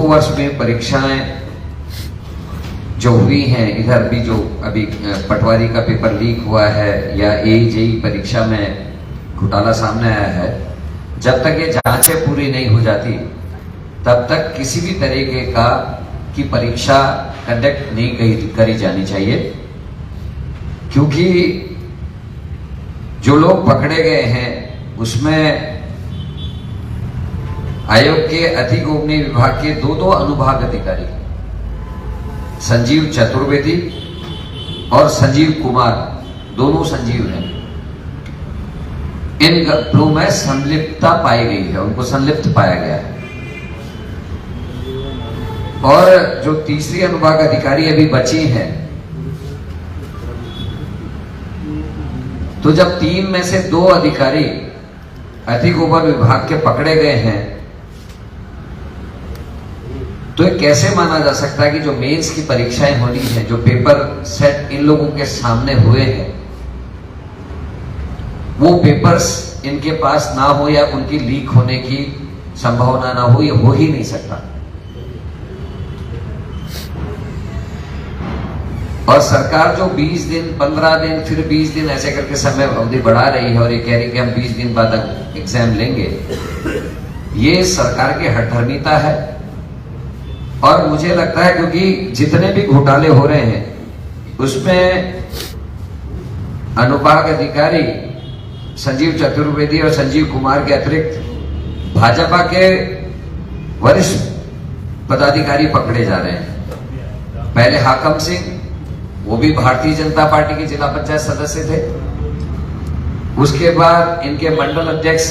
वर्ष में परीक्षाएं जो हुई हैं, इधर भी जो अभी पटवारी का पेपर लीक हुआ है या AJE परीक्षा में घोटाला सामने आया है, जब तक ये जांचें पूरी नहीं हो जाती तब तक किसी भी तरीके की परीक्षा कंडक्ट नहीं करी जानी चाहिए। क्योंकि जो लोग पकड़े गए हैं उसमें आयोग के अति गोपनीय विभाग के दो अनुभाग अधिकारी, संजीव चतुर्वेदी और संजीव कुमार, दोनों संजीव हैं। इन घटनाओं में संलिप्तता पाई गई है, उनको संलिप्त पाया गया है। और जो तीसरी अनुभाग अधिकारी अभी बची है, तो जब 3 में से 2 अधिकारी अति गोपनीय विभाग के पकड़े गए हैं, तो ये कैसे माना जा सकता है कि जो मेंस की परीक्षाएं होनी है, जो पेपर सेट इन लोगों के सामने हुए हैं, वो पेपर्स इनके पास ना हो या उनकी लीक होने की संभावना ना हो, ये हो ही नहीं सकता। और सरकार जो 20 दिन, 15 दिन, फिर 20 दिन ऐसे करके समय अवधि बढ़ा रही है और ये कह रही कि हम 20 दिन बाद एग्जाम लेंगे, ये सरकार की हठधर्मिता है। और मुझे लगता है क्योंकि जितने भी घोटाले हो रहे हैं उसमें अनुभाग अधिकारी संजीव चतुर्वेदी और संजीव कुमार के अतिरिक्त भाजपा के वरिष्ठ पदाधिकारी पकड़े जा रहे हैं। पहले हाकम सिंह, वो भी भारतीय जनता पार्टी के जिला पंचायत सदस्य थे। उसके बाद इनके मंडल अध्यक्ष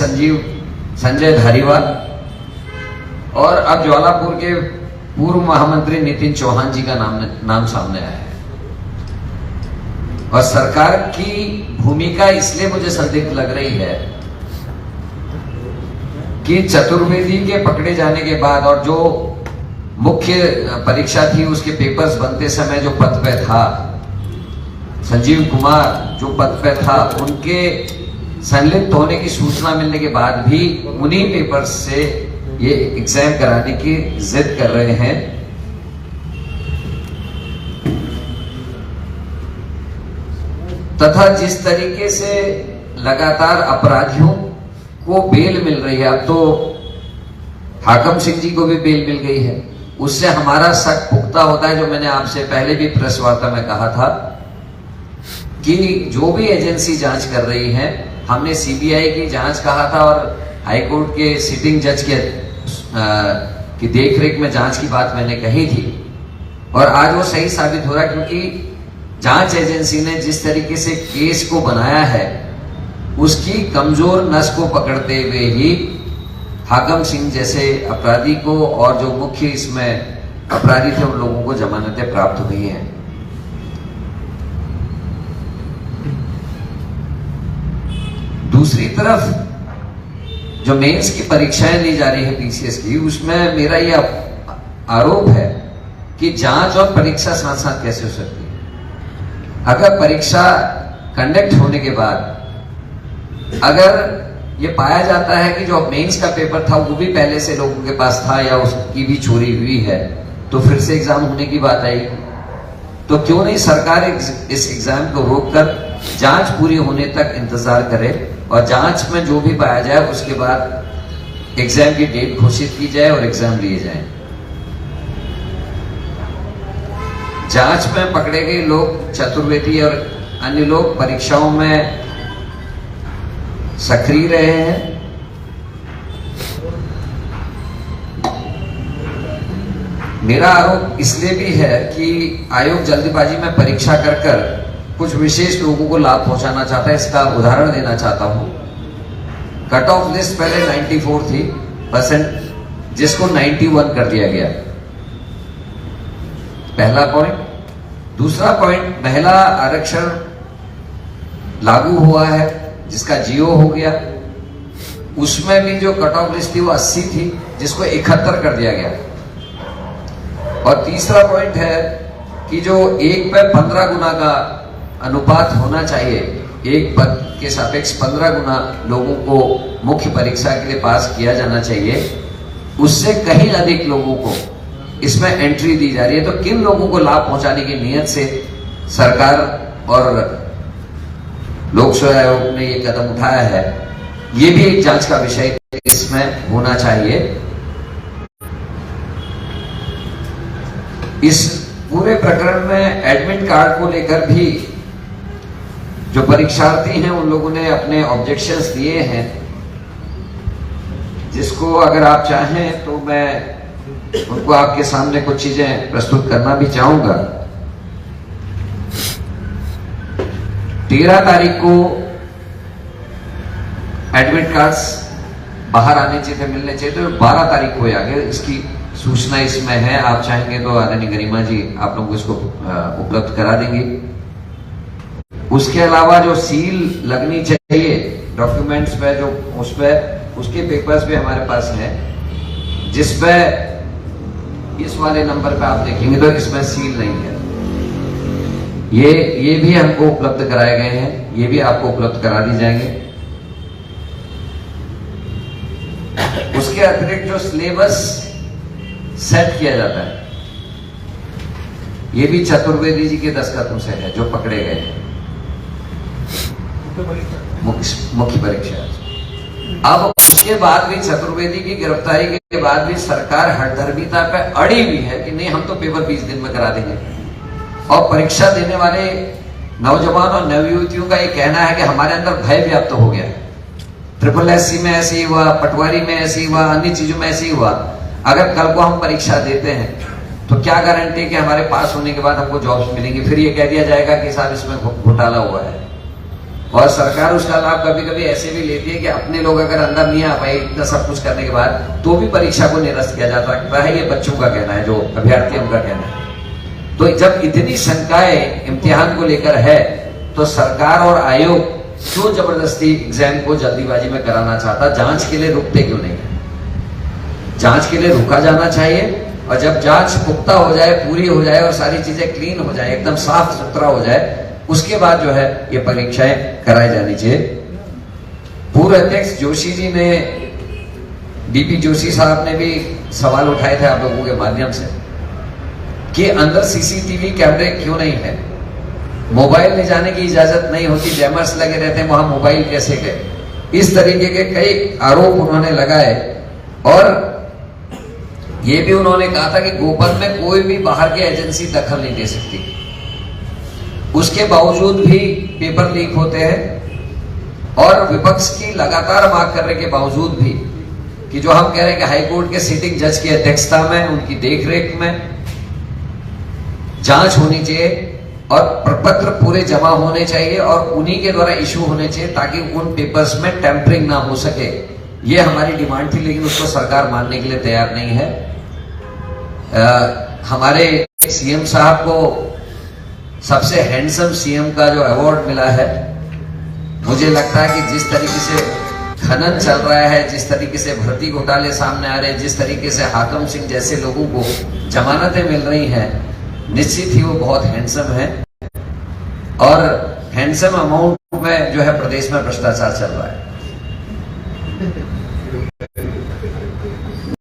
संजय धारीवाल, और अब ज्वालापुर के पूर्व महामंत्री नितिन चौहान जी का नाम सामने आया है। और सरकार की भूमिका इसलिए मुझे संदिग्ध लग रही है कि चतुर्वेदी के पकड़े जाने के बाद और जो मुख्य परीक्षा थी उसके पेपर्स बनते समय जो पद पे था, संजीव कुमार जो पद पे था, उनके संलिप्त होने की सूचना मिलने के बाद भी उन्हीं पेपर्स से ये एग्जाम कराने की जिद कर रहे हैं। तथा जिस तरीके से लगातार अपराधियों को बेल मिल रही है, अब तो हाकम सिंह जी को भी बेल मिल गई है, उससे हमारा शक पुख्ता होता है। जो मैंने आपसे पहले भी प्रेस वार्ता में कहा था कि जो भी एजेंसी जांच कर रही है, हमने CBI की जांच कहा था और हाईकोर्ट के सिटिंग जज की देखरेख में जांच की बात मैंने कही थी, और आज वो सही साबित हो रहा है। क्योंकि जांच एजेंसी ने जिस तरीके से केस को बनाया है, उसकी कमजोर नस को पकड़ते हुए ही हाकम सिंह जैसे अपराधी को और जो मुख्य इसमें अपराधी थे उन लोगों को जमानतें प्राप्त हुई हैं। दूसरी तरफ जो मेंस की परीक्षाएं ली जा रही है PCS की, उसमें मेरा यह आरोप है कि जांच और परीक्षा साथ साथ कैसे हो सकती है। अगर परीक्षा कंडक्ट होने के बाद अगर ये पाया जाता है कि जो मेंस का पेपर था वो भी पहले से लोगों के पास था या उसकी भी चोरी हुई है, तो फिर से एग्जाम होने की बात आई। तो क्यों नहीं सरकार इस एग्जाम को रोककर जांच पूरी होने तक इंतजार करे और जांच में जो भी पाया जाए उसके बाद एग्जाम की डेट घोषित की जाए और एग्जाम लिए जाए। जांच में पकड़े गए लोग, चतुर्वेदी और अन्य लोग परीक्षाओं में सक्रिय रहे हैं। मेरा आरोप इसलिए भी है कि आयोग जल्दबाजी में परीक्षा कर कुछ विशेष लोगों को लाभ पहुंचाना चाहता है। इसका उदाहरण देना चाहता हूं। कट ऑफ लिस्ट पहले 94 थी % जिसको 91 कर दिया गया, पहला पॉइंट। दूसरा पॉइंट, महिला आरक्षण लागू हुआ है जिसका जियो हो गया, उसमें भी जो कट ऑफ लिस्ट थी वो 80 थी जिसको 71 कर दिया गया। और तीसरा पॉइंट है कि जो 1 पे 15 गुना का अनुपात होना चाहिए, एक पद के सापेक्ष 15 गुना लोगों को मुख्य परीक्षा के लिए पास किया जाना चाहिए, उससे कहीं अधिक लोगों को इसमें एंट्री दी जा रही है। तो किन लोगों को लाभ पहुंचाने की नीयत से सरकार और लोक सेवा आयोग ने ये कदम उठाया है, ये भी एक जांच का विषय इसमें होना चाहिए। इस पूरे प्रकरण में एडमिट कार्ड को लेकर भी जो परीक्षार्थी हैं उन लोगों ने अपने ऑब्जेक्शंस दिए हैं, जिसको अगर आप चाहें तो मैं उनको आपके सामने कुछ चीजें प्रस्तुत करना भी चाहूंगा। 13 तारीख को एडमिट कार्ड्स बाहर आने चाहिए, मिलने चाहिए, तो 12 तारीख को आ गए। इसकी सूचना इसमें है, आप चाहेंगे तो आदरणीय गरिमा जी आप लोगों को इसको उपलब्ध करा देंगे। उसके अलावा जो सील लगनी चाहिए डॉक्यूमेंट्स पे, जो उस पे उसके पेपर्स भी हमारे पास हैं, जिस पे इस वाले नंबर पे आप देखेंगे तो इसमें सील नहीं है। ये भी हमको उपलब्ध कराए गए हैं, ये भी आपको उपलब्ध करा दी जाएंगे। उसके अतिरिक्त जो सिलेबस सेट किया जाता है, ये भी चतुर्वेदी जी के दस्तखतों से है, जो पकड़े गए हैं मुख्य परीक्षा। अब उसके बाद भी चतुर्वेदी की गिरफ्तारी के बाद भी सरकार हठधर्मिता पे अड़ी हुई है कि नहीं, हम तो पेपर 20 दिन में करा देंगे। और परीक्षा देने वाले नौजवान और नवयुवतियों का ये कहना है कि हमारे अंदर भय व्याप्त हो गया है। SSSC में ऐसे ही हुआ, पटवारी में ऐसे ही हुआ, अन्य चीजों में ऐसे ही हुआ। अगर कल को हम परीक्षा देते हैं तो क्या गारंटी कि हमारे पास होने के बाद हमको जॉब्स मिलेंगी? फिर ये कह दिया जाएगा कि साहब इसमें घोटाला हुआ है। और सरकार उसका लाभ कभी कभी ऐसे भी लेती है कि अपने लोग अगर अंदर नहीं आ पाए इतना सब कुछ करने के बाद, तो भी परीक्षा को निरस्त किया जाता है। ये बच्चों का कहना है, जो अभ्यर्थियों का कहना है। तो जब इतनी शंकाएं इम्तिहान को लेकर है, तो सरकार और आयोग क्यों जबरदस्ती एग्जाम को जल्दीबाजी में कराना चाहता? जांच के लिए रुकते क्यों नहीं है? जांच के लिए रुका जाना चाहिए, और जब जांच पुख्ता हो जाए, पूरी हो जाए और सारी चीजें क्लीन हो जाए, एकदम साफ सुथरा हो जाए, उसके बाद जो है ये परीक्षाएं कराई जानी चाहिए। पूर्व अध्यक्ष जोशी जी ने, डीपी जोशी साहब ने भी सवाल उठाए थे आप लोगों के माध्यम से कि अंदर सीसीटीवी कैमरे क्यों नहीं है, मोबाइल ले जाने की इजाजत नहीं होती, जैमर्स लगे रहते हैं, वहां मोबाइल कैसे गए? इस तरीके के कई आरोप उन्होंने लगाए। और ये भी उन्होंने कहा था कि गोपन में कोई भी बाहर की एजेंसी दखल नहीं दे सकती। उसके बावजूद भी पेपर लीक होते हैं, और विपक्ष की लगातार मांग करने के बावजूद भी कि जो हम कह रहे हैं कि हाईकोर्ट के सिटिंग जज की अध्यक्षता में, उनकी देखरेख में जांच होनी चाहिए और प्रपत्र पूरे जमा होने चाहिए और उन्हीं के द्वारा इशू होने चाहिए, ताकि उन पेपर्स में टेम्परिंग ना हो सके। ये हमारी डिमांड थी, लेकिन उसको सरकार मानने के लिए तैयार नहीं है। हमारे सीएम साहब को सबसे हैंडसम सीएम का जो अवार्ड मिला है, मुझे लगता है कि जिस तरीके से खनन चल रहा है, जिस तरीके से भर्ती घोटाले सामने आ रहे हैं, जिस तरीके से हाकम सिंह जैसे लोगों को जमानतें मिल रही हैं, निश्चित ही वो बहुत हैंडसम है। और हैंडसम अमाउंट में जो है प्रदेश में भ्रष्टाचार चल रहा है।